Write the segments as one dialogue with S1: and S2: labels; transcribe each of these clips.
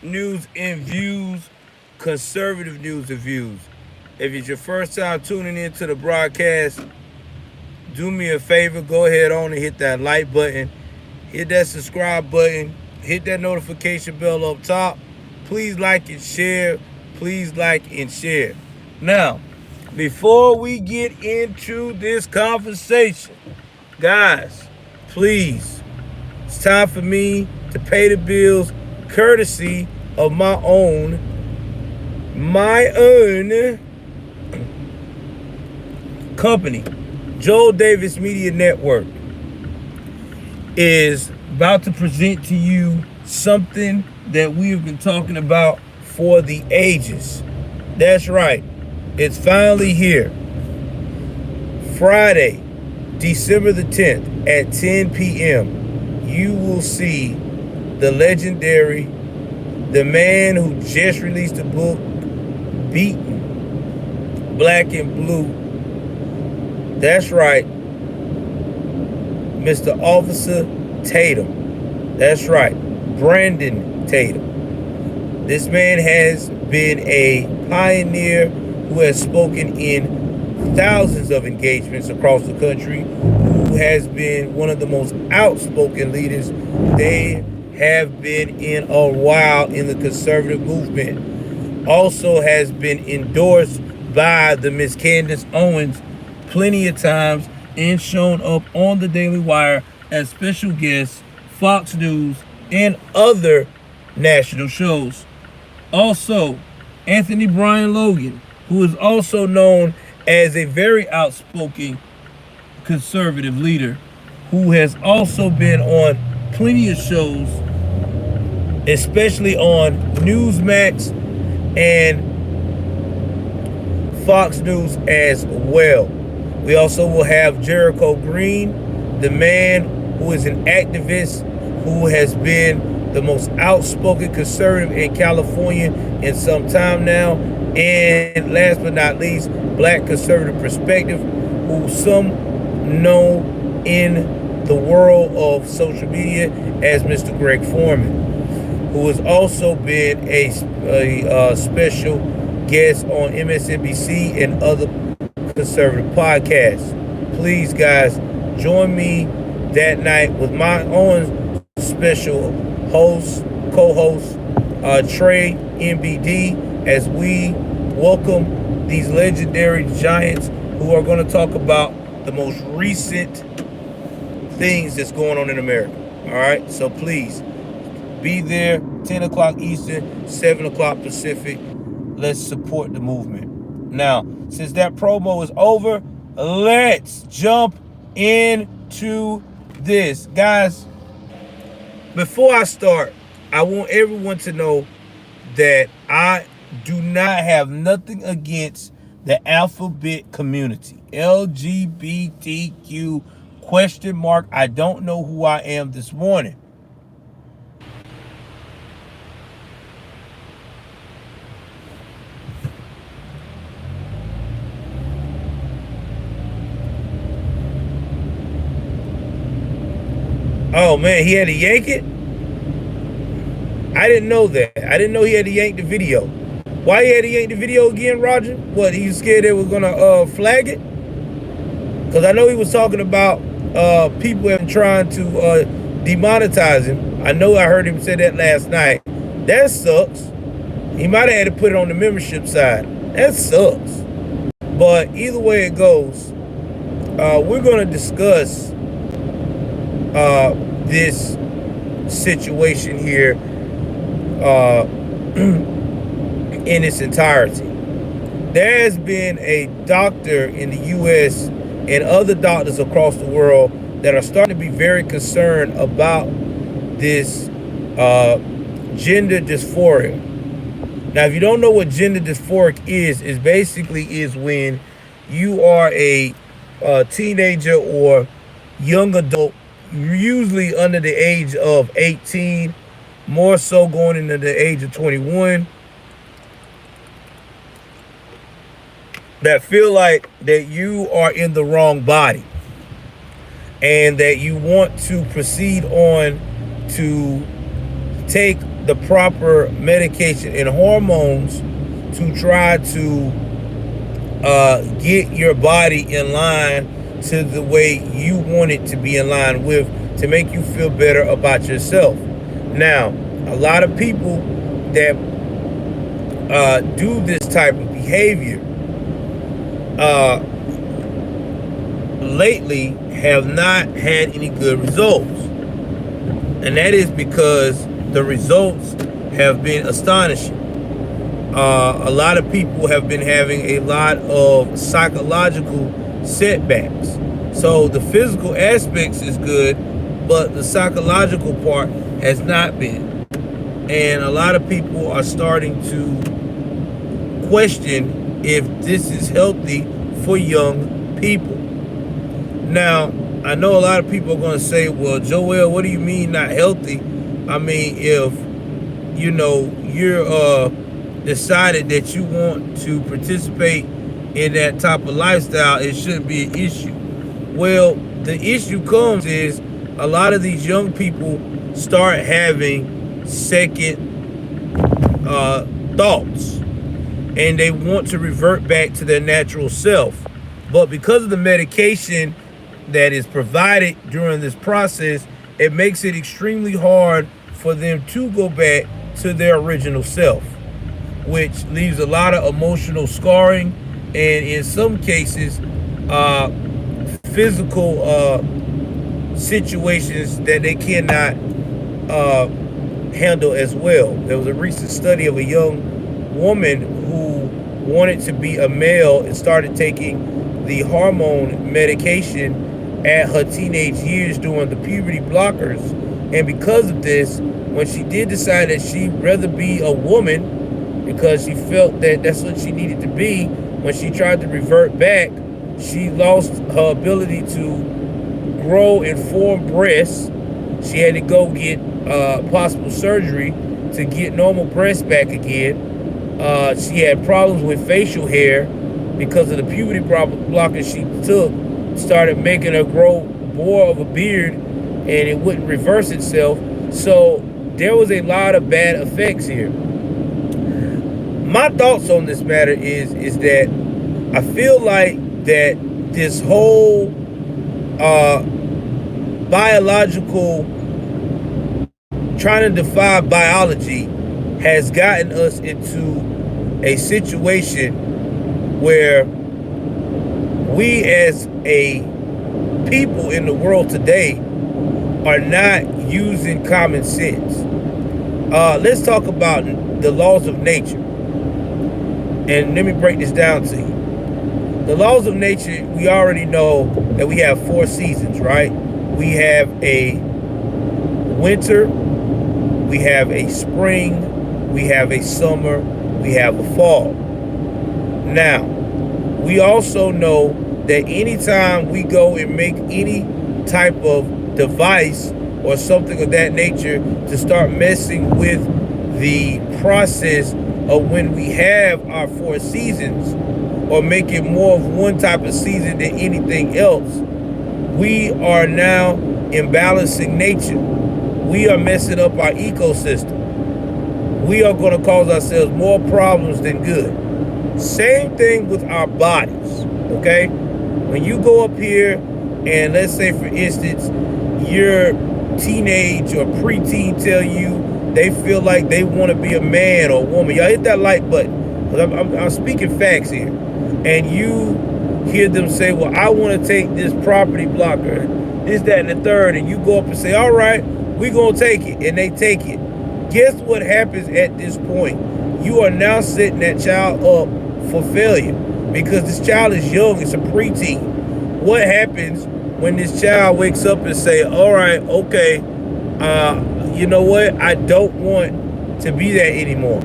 S1: News and Views, conservative news and views. If it's your first time tuning into the broadcast, do me a favor, go ahead on and hit that like button, hit that subscribe button, hit that notification bell up top. Please like and share. Please like and share. Now, before we get into this conversation, guys, please, it's time for me to pay the bills courtesy of my own company. Joel Davis Media Network is about to present to you something that we have been talking about for the ages. That's right. It's finally here. Friday, December the 10th at 10 p.m. You will see the legendary, the man who just released a book, Beaten, Black and Blue. That's right, Mr. Officer Tatum. That's right, Brandon Tatum. This man has been a pioneer who has spoken in thousands of engagements across the country, who has been one of the most outspoken leaders they have been in a while in the conservative movement. Also has been endorsed by the Miss Candace Owens plenty of times and shown up on the Daily Wire as special guests, Fox News, and other national shows. Also, Anthony Brian Logan, who is also known as a very outspoken conservative leader, who has also been on plenty of shows, especially on Newsmax and Fox News as well. We also will have Jericho Green, the man who is an activist who has been the most outspoken conservative in California in some time now. And last but not least, Black Conservative Perspective, who some know in the world of social media as Mr. Greg Foreman, who has also been a special guest on MSNBC and other conservative podcasts. Please, guys, join me that night with my own special host, co-host, Trey MBD, as we welcome these legendary giants who are going to talk about the most recent things that's going on in America. All right, so please be there, 10 o'clock Eastern, 7 o'clock Pacific. Let's support the movement. Now, since that promo is over, let's jump into this. Guys, before I start, I want everyone to know that I do not have nothing against the alphabet community. LGBTQ question mark. I don't know who I am this morning. Oh man, he had to yank it? I didn't know that. I didn't know he had to yank the video. Why he had to yank the video again, Roger? What, he was scared they were gonna flag it? Because I know he was talking about people have been trying to demonetize him. I know I heard him say that last night. That sucks. He might have had to put it on the membership side. That sucks. But either way it goes, we're gonna discuss this situation here in its entirety. There has been a doctor in the U.S. and other doctors across the world that are starting to be very concerned about this gender dysphoria. Now, if you don't know what gender dysphoric is basically when you are a teenager or young adult, usually under the age of 18, more so going into the age of 21, that feel like that you are in the wrong body and that you want to proceed on to take the proper medication and hormones to try to get your body in line to the way you want it to be in line with, to make you feel better about yourself. Now, a lot of people that do this type of behavior lately have not had any good results. And that is because the results have been astonishing. A lot of people have been having a lot of psychological setbacks. So the physical aspects is good, but the psychological part has not been. And a lot of people are starting to question if this is healthy for young people. Now, I know a lot of people are going to say, well, Joel, what do you mean not healthy? I mean, if, you know, you're decided that you want to participate in that type of lifestyle, it shouldn't be an issue. Well, the issue comes is a lot of these young people start having second thoughts, and they want to revert back to their natural self. But because of the medication that is provided during this process, it makes it extremely hard for them to go back to their original self, which leaves a lot of emotional scarring, and in some cases physical situations that they cannot handle as well. There was a recent study of a young woman who wanted to be a male and started taking the hormone medication at her teenage years doing the puberty blockers. And because of this, when she did decide that she'd rather be a woman because she felt that that's what she needed to be, when she tried to revert back, she lost her ability to grow and form breasts. She had to go get possible surgery to get normal breasts back again. She had problems with facial hair because of the puberty blockers she took. Started making her grow more of a beard, and it wouldn't reverse itself. So there was a lot of bad effects here. My thoughts on this matter is that I feel like that this whole biological trying to defy biology has gotten us into a situation where we as a people in the world today are not using common sense. Let's talk about the laws of nature. And let me break this down to you. The laws of nature, we already know that we have 4 seasons, right? We have a winter, we have a spring, we have a summer, we have a fall. Now, we also know that anytime we go and make any type of device or something of that nature to start messing with the process of when we have our 4 seasons, or make it more of one type of season than anything else, we are now imbalancing nature. We are messing up our ecosystem. We are going to cause ourselves more problems than good. Same thing with our bodies, okay? When you go up here and let's say, for instance, your teenage or preteen tell you they feel like they want to be a man or a woman. Y'all hit that like button. I'm speaking facts here. And you hear them say, well, I want to take this property blocker, this, that, and the third. And you go up and say, all right, we're going to take it. And they take it. Guess what happens at this point? You are now setting that child up for failure, because this child is young. It's a preteen. What happens when this child wakes up and say, all right, okay, you know what? I don't want to be that anymore.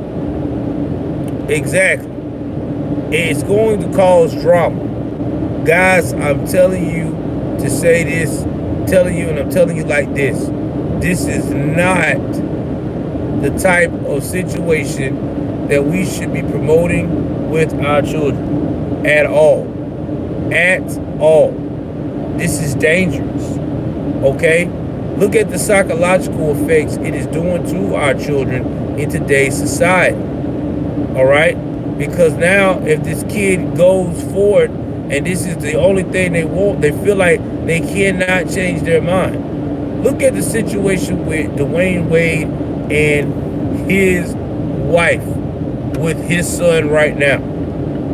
S1: Exactly. It's going to cause drama. Guys, I'm telling you to say this, I'm telling you like this. This is not the type of situation that we should be promoting with our children at all. At all. This is dangerous. Okay? Look at the psychological effects it is doing to our children in today's society. All right? Because now if this kid goes forward and this is the only thing they want, they feel like they cannot change their mind. Look at the situation with Dwayne Wade and his wife with his son right now.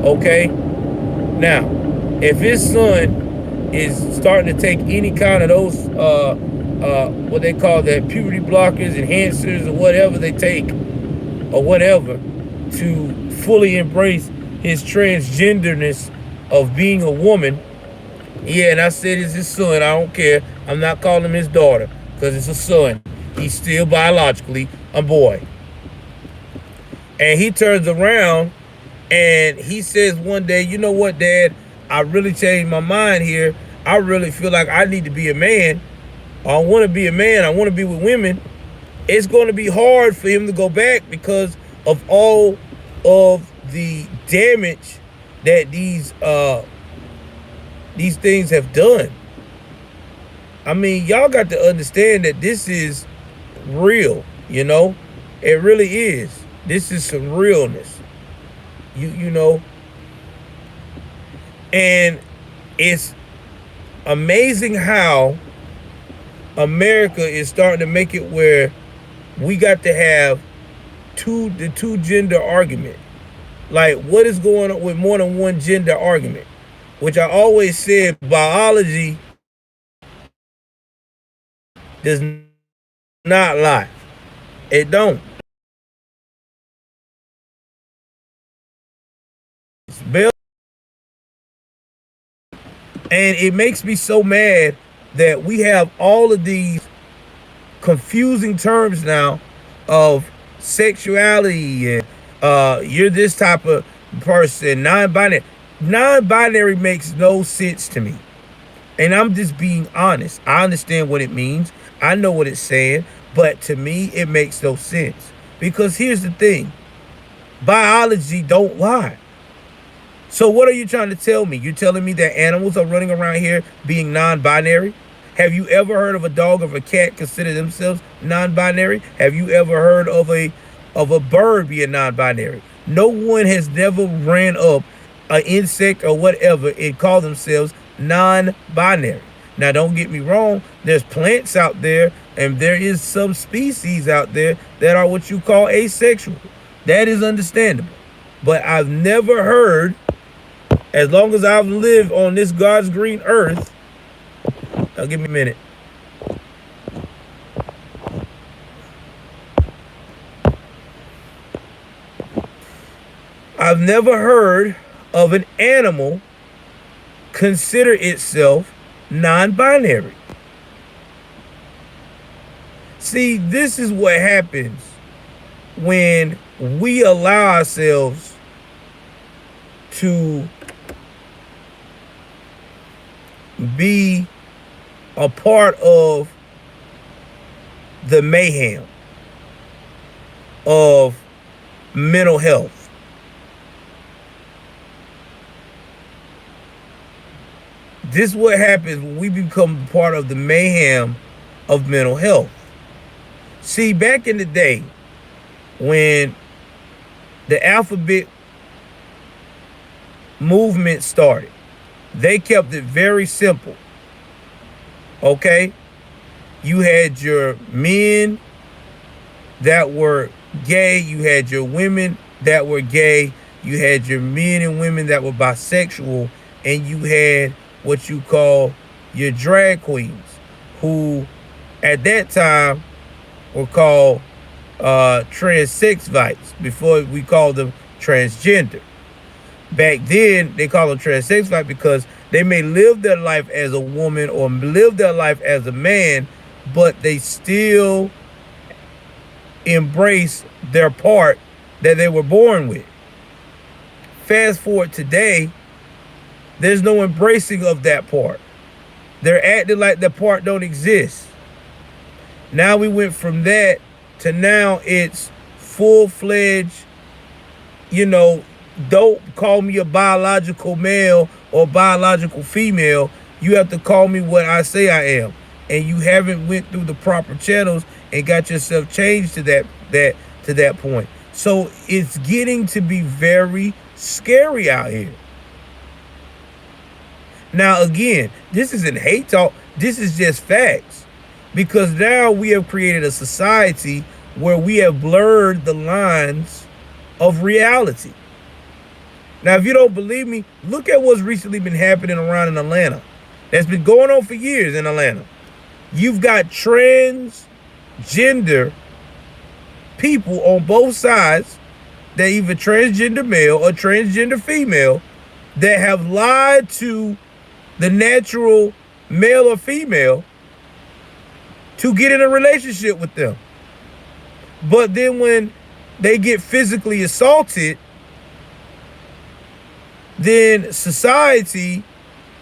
S1: Okay? Now, if his son is starting to take any kind of those what they call that, puberty blockers, enhancers, or whatever they take, or whatever, to fully embrace his transgenderness of being a woman. Yeah, and I said it's his son. I don't care. I'm not calling him his daughter because it's a son. He's still biologically a boy. And he turns around and he says one day, you know what, Dad? I really changed my mind here. I really feel like I need to be a man. I want to be a man. I want to be with women. It's going to be hard for him to go back because of all of the damage that these things have done. I mean, y'all got to understand that this is real, you know? It really is. This is some realness. You know? And it's amazing how America is starting to make it where we got to have the two gender argument. Like, what is going on with more than one gender argument? Which I always said, biology does not lie. It don't. It's built. And it makes me so mad that we have all of these confusing terms now of sexuality and you're this type of person, non-binary. Non-binary makes no sense to me. And I'm just being honest. I understand what it means. I know what it's saying. But to me, it makes no sense. Because here's the thing. Biology don't lie. So what are you trying to tell me? You're telling me that animals are running around here being non-binary? Have you ever heard of a dog or a cat consider themselves non-binary? Have you ever heard of a bird being non-binary? No one has never ran up an insect or whatever and called themselves non-binary. Now, don't get me wrong. There's plants out there and there is some species out there that are what you call asexual. That is understandable. But I've never heard, as long as I've lived on this God's green earth, now give me a minute. I've never heard of an animal consider itself non-binary. See, this is what happens when we allow ourselves to be a part of the mayhem of mental health. This is what happens when we become part of the mayhem of mental health. See, back in the day, when the alphabet movement started, they kept it very simple. Okay? You had your men that were gay. You had your women that were gay. You had your men and women that were bisexual. And you had what you call your drag queens, who at that time were called transsexvites, before we called them transgender. Back then, they call them transsexvite because they may live their life as a woman or live their life as a man, but they still embrace their part that they were born with. Fast forward today, there's no embracing of that part. They're acting like that part don't exist. Now we went from that to now it's full-fledged, don't call me a biological male or biological female. You have to call me what I say I am. and you haven't went through the proper channels and got yourself changed to that point. So it's getting to be very scary out here. Now again, this isn't hate talk, this is just facts. Because now we have created a society where we have blurred the lines of reality. Now, if you don't believe me, look at what's recently been happening around in Atlanta. That's been going on for years in Atlanta. You've got transgender people on both sides, that either transgender male or transgender female, that have lied to the natural male or female to get in a relationship with them. But then when they get physically assaulted, then society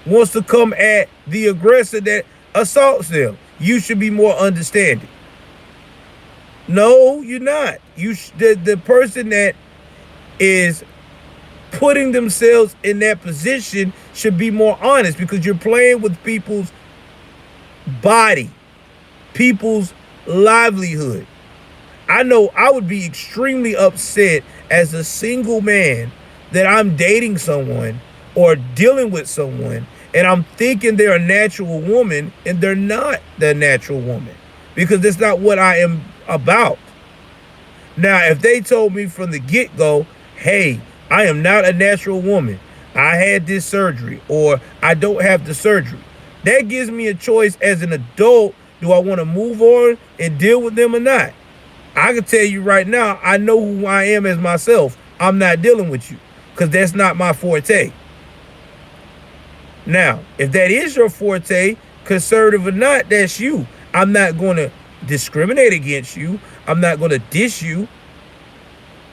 S1: wants to come at the aggressor that assaults them. You should be more understanding. No, you're not. The person that is putting themselves in that position should be more honest, because you're playing with people's body, people's livelihood. I know I would be extremely upset as a single man that I'm dating someone or dealing with someone and I'm thinking they're a natural woman and they're not the natural woman, because that's not what I am about. Now, if they told me from the get-go, hey, I am not a natural woman, I had this surgery, or I don't have the surgery, that gives me a choice as an adult. Do I want to move on and deal with them or not? I can tell you right now, I know who I am as myself. I'm not dealing with you, because that's not my forte. Now, if that is your forte, conservative or not, that's you. I'm not going to discriminate against you. I'm not going to diss you.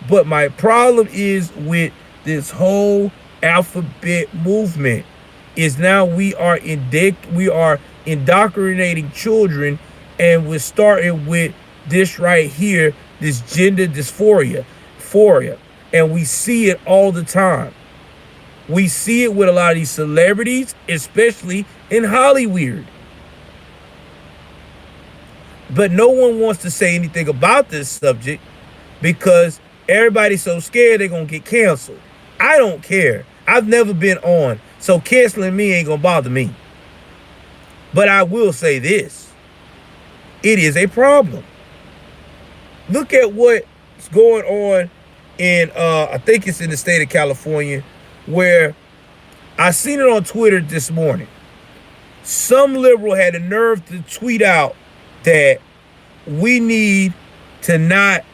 S1: But my problem is with this whole alphabet movement is now we are indoctrinating children, and we're starting with this right here, this gender dysphoria, and we see it all the time. We see it with a lot of these celebrities, especially in Hollywood. But no one wants to say anything about this subject because everybody's so scared they're going to get canceled. I don't care. I've never been on, so canceling me ain't going to bother me. But I will say this. It is a problem. Look at what's going on in, I think it's in the state of California, where I seen it on Twitter this morning. Some liberal had the nerve to tweet out that we need to not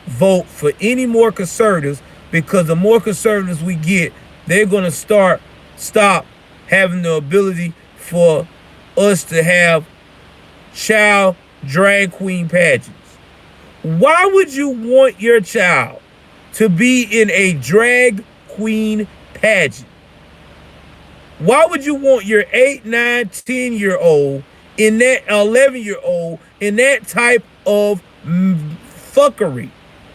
S1: vote for any more conservatives, because the more conservatives we get, they're going to stop having the ability for us to have child drag queen pageants. Why would you want your child to be in a drag queen pageant? Why would you want your 8, 9, 10-year-old in that 11-year-old in that type of fuckery?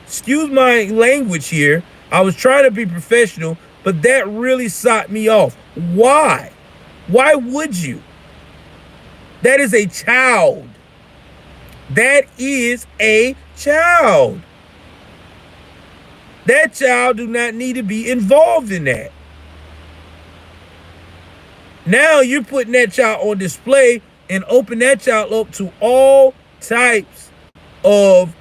S1: Excuse my language here. I was trying to be professional, but that really socked me off. Why? Why would you? That is a child. That is a child. That child do not need to be involved in that. Now you're putting that child on display and open that child up to all types of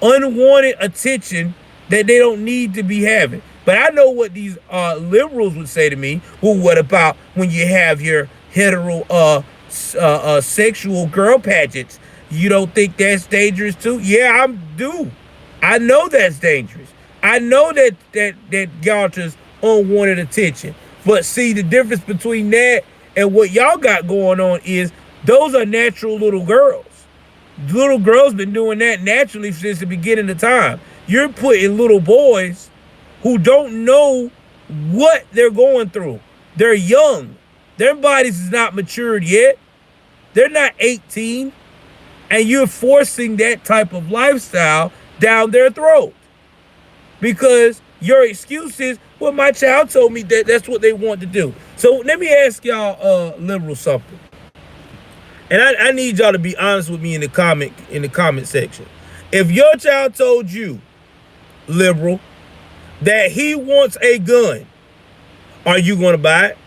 S1: unwanted attention that they don't need to be having. But I know what these liberals would say to me. Well, what about when you have your hetero sexual girl pageants? You don't think that's dangerous too? Yeah, I do. I know that's dangerous. I know that garners unwanted attention. But see, the difference between that and what y'all got going on is those are natural little girls. Little girls been doing that naturally since the beginning of time. You're putting little boys who don't know what they're going through. They're young. Their bodies is not matured yet. They're not 18. And you're forcing that type of lifestyle down their throat. Because your excuse is, well, my child told me that that's what they want to do. So let me ask y'all liberals something. And I need y'all to be honest with me in the comment section. If your child told you, liberal, that he wants a gun, are you going to buy it?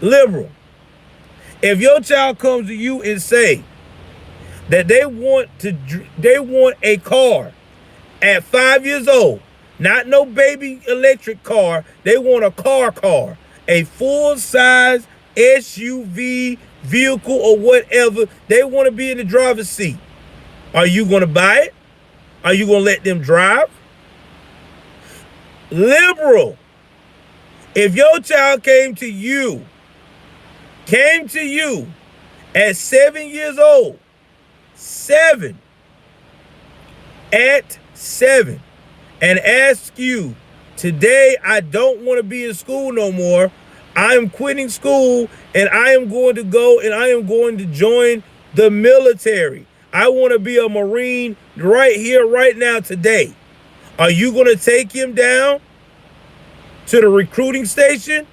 S1: Liberal, if your child comes to you and say that they want a car at 5 years old, not no baby electric car, they want a car, a full-size SUV vehicle or whatever, they want to be in the driver's seat, are you going to buy it? Are you going to let them drive? Liberal, if your child came to you at 7 years old, at 7, and ask you, today I don't want to be in school no more, I am quitting school and I am going to go and I am going to join the military, I want to be a Marine right here, right now, today, are you going to take him down to the recruiting station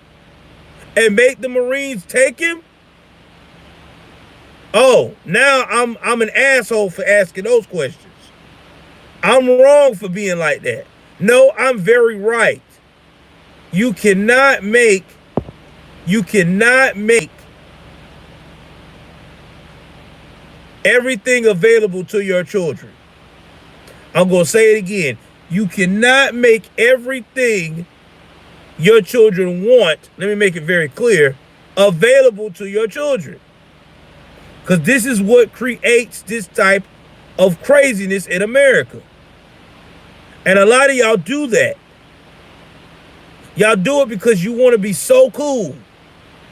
S1: and make the Marines take him? Oh, now I'm an asshole for asking those questions. I'm wrong for being like that. No, I'm very right. You cannot make everything available to your children. I'm going to say it again. You cannot make everything your children want, let me make it very clear, available to your children. Because this is what creates this type of craziness in America. And a lot of y'all do that. Y'all do it because you want to be so cool.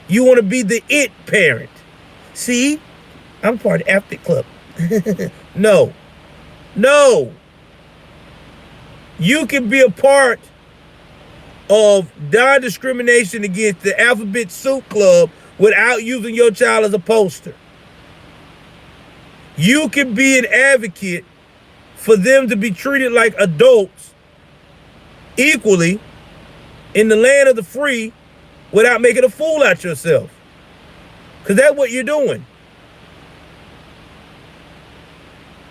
S1: You want to be the it parent. See, I'm part of the Athletic Club. No. You can be a part of non-discrimination against the Alphabet Soup Club without using your child as a poster. You can be an advocate for them to be treated like adults equally in the land of the free without making a fool out yourself. Because that's what you're doing.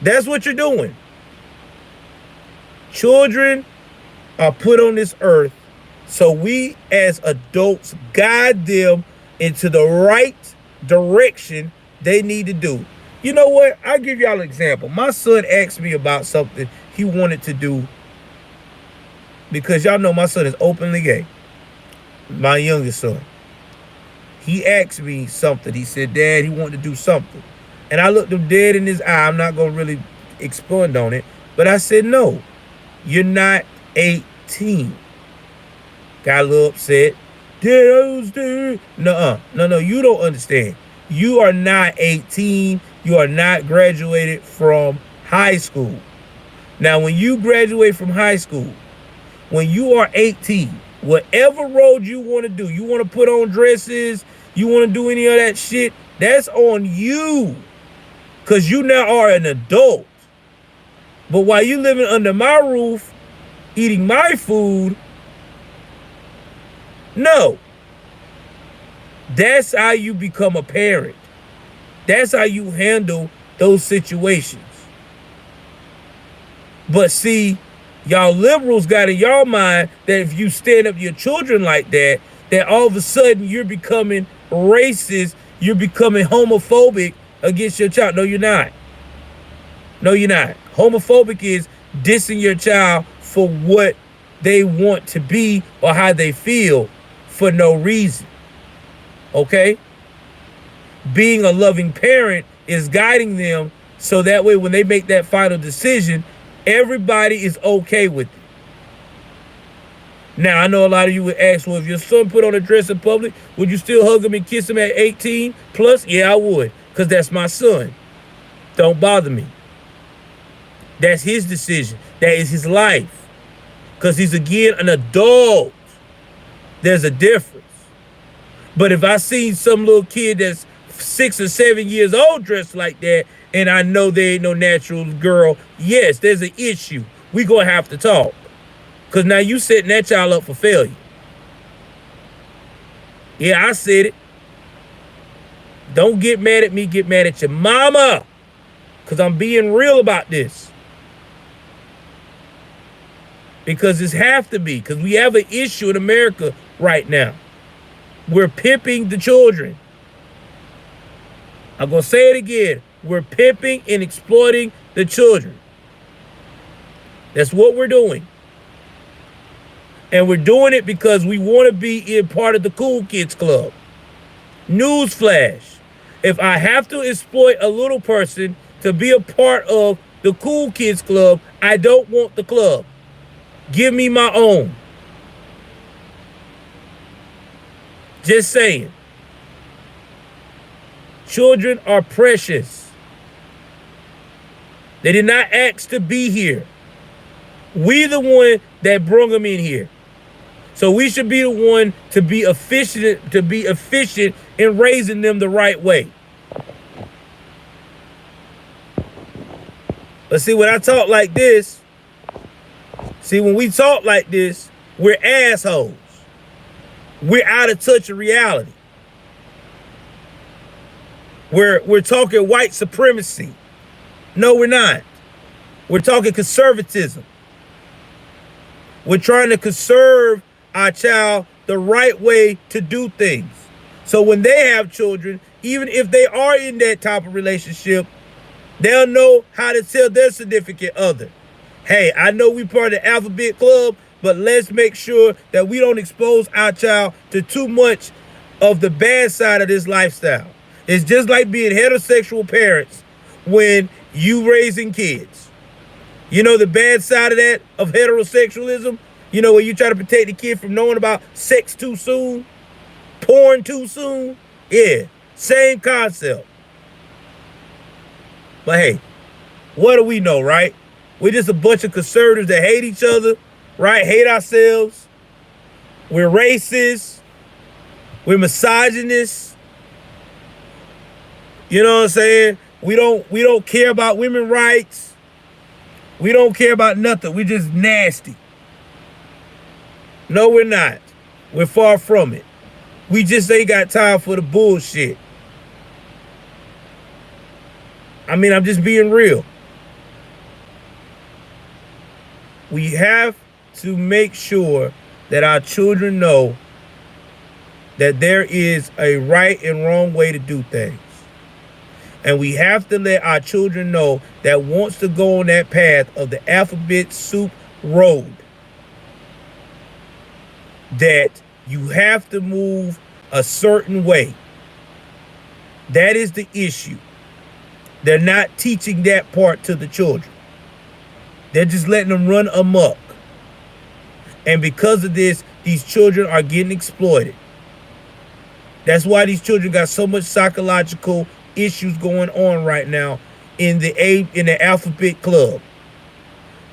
S1: That's what you're doing. Children are put on this earth so we as adults guide them into the right direction they need to do. You know what? I'll give y'all an example. My son asked me about something he wanted to do because y'all know my son is openly gay. My youngest son. He asked me something. He said, Dad, he wanted to do something. And I looked him dead in his eye. I'm not going to really expand on it. But I said, no, you're not 18. Got a little upset. Dad, I was there. No, you don't understand. You are not 18. You are not graduated from high school. Now, when you graduate from high school, when you are 18, whatever road you want to do, you want to put on dresses, you want to do any of that shit, that's on you. Because you now are an adult. But while you living under my roof, eating my food, no. That's how you become a parent. That's how you handle those situations. But see, y'all liberals got in y'all mind that if you stand up your children like that, that all of a sudden you're becoming racist, you're becoming homophobic against your child. No, you're not. No, you're not. Homophobic is dissing your child for what they want to be or how they feel for no reason. Okay? Being a loving parent is guiding them so that way when they make that final decision, everybody is okay with it. Now, I know a lot of you would ask, well, if your son put on a dress in public, would you still hug him and kiss him at 18 plus? Yeah, I would, because that's my son. Don't bother me. That's his decision. That is his life. Because he's, again, an adult. There's a difference. But if I seen some little kid that's 6 or 7 years old dressed like that, and I know they ain't no natural girl, yes, there's an issue. We gonna have to talk. Because now you setting that child up for failure. Yeah, I said it. Don't get mad at me, get mad at your mama. Because I'm being real about this. Because this have to be. Because we have an issue in America right now. We're pimping the children. I'm going to say it again. We're pimping and exploiting the children. That's what we're doing. And we're doing it because we want to be in part of the cool kids club. Newsflash. If I have to exploit a little person to be a part of the cool kids club, I don't want the club. Give me my own. Just saying. Children are precious. They did not ask to be here. We the one that brought them in here. So we should be the one to be efficient in raising them the right way. But see, when I talk like this, when we talk like this, we're assholes. We're out of touch of reality. We're talking white supremacy. No, we're not. We're talking conservatism. We're trying to conserve our child the right way to do things. So when they have children, even if they are in that type of relationship, they'll know how to tell their significant other, hey, I know we part of the alphabet club, but let's make sure that we don't expose our child to too much of the bad side of this lifestyle. It's just like being heterosexual parents when you raising kids. You know the bad side of that, of heterosexualism? You know, when you try to protect the kid from knowing about sex too soon, porn too soon? Yeah, same concept. But hey, what do we know, right? We're just a bunch of conservatives that hate each other, right? Hate ourselves. We're racist. We're misogynists. You know what I'm saying? We don't care about women's rights. We don't care about nothing. We're just nasty. No, we're not. We're far from it. We just ain't got time for the bullshit. I mean, I'm just being real. We have to make sure that our children know that there is a right and wrong way to do things. And we have to let our children know that wants to go on that path of the alphabet soup road, that you have to move a certain way. That is the issue. They're not teaching that part to the children. They're just letting them run amok. And because of this, these children are getting exploited. That's why these children got so much psychological issues going on right now in the alphabet club.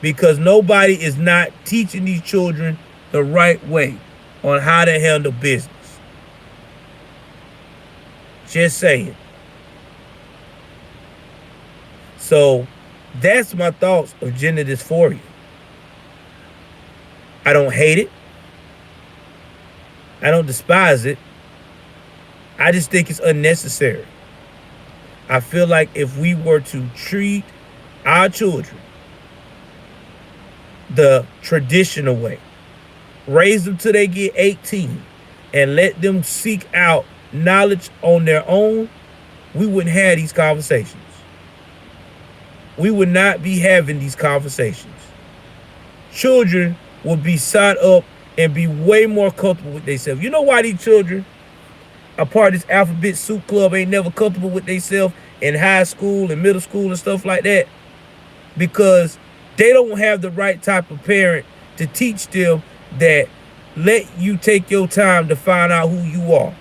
S1: Because nobody is not teaching these children the right way on how to handle business. Just saying. So that's my thoughts of gender dysphoria. I don't hate it. I don't despise it. I just think it's unnecessary. I feel like if we were to treat our children the traditional way, raise them till they get 18, and let them seek out knowledge on their own, we wouldn't have these conversations. We would not be having these conversations. Children would be sought up and be way more comfortable with themselves. You know why these children, a part of this alphabet soup club, ain't never comfortable with themselves in high school and middle school and stuff like that? Because they don't have the right type of parent to teach them that let you take your time to find out who you are.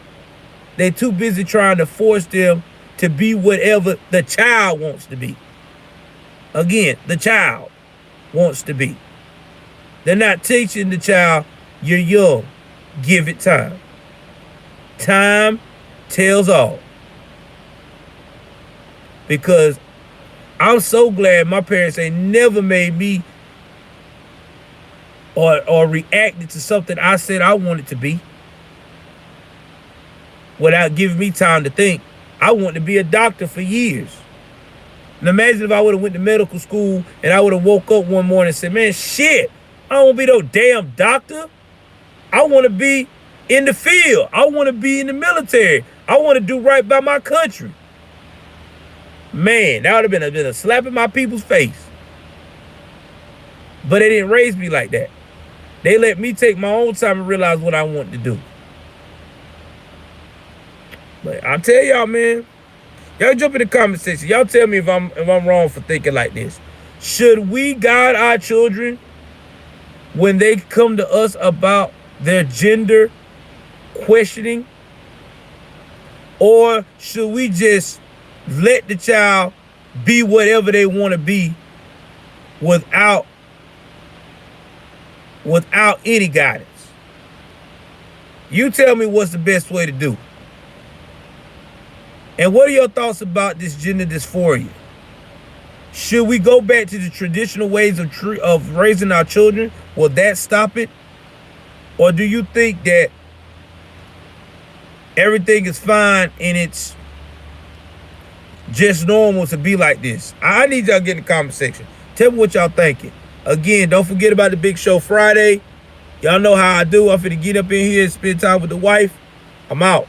S1: They're too busy trying to force them to be whatever the child wants to be. Again, the child wants to be. They're not teaching the child, you're young, give it time. Time tells all. Because I'm so glad my parents ain't never made me or reacted to something I said I wanted to be without giving me time to think. I wanted to be a doctor for years. And imagine if I would have went to medical school and I would have woke up one morning and said, man, shit, I don't want to be no damn doctor. I want to be in the field. I want to be in the military. I want to do right by my country. Man, that would have been a slap in my people's face. But they didn't raise me like that. They let me take my own time and realize what I wanted to do. But I tell y'all, man, y'all jump in the comment section. Y'all tell me if I'm wrong for thinking like this. Should we guide our children when they come to us about their gender questioning? Or should we just let the child be whatever they want to be without any guidance? You tell me what's the best way to do. And what are your thoughts about this gender dysphoria? Should we go back to the traditional ways of raising our children? Will that stop it? Or do you think that everything is fine and it's just normal to be like this? I need y'all to get in the comment section. Tell me what y'all thinking. Again, don't forget about the big show Friday. Y'all know how I do. I'm finna get up in here and spend time with the wife. I'm out.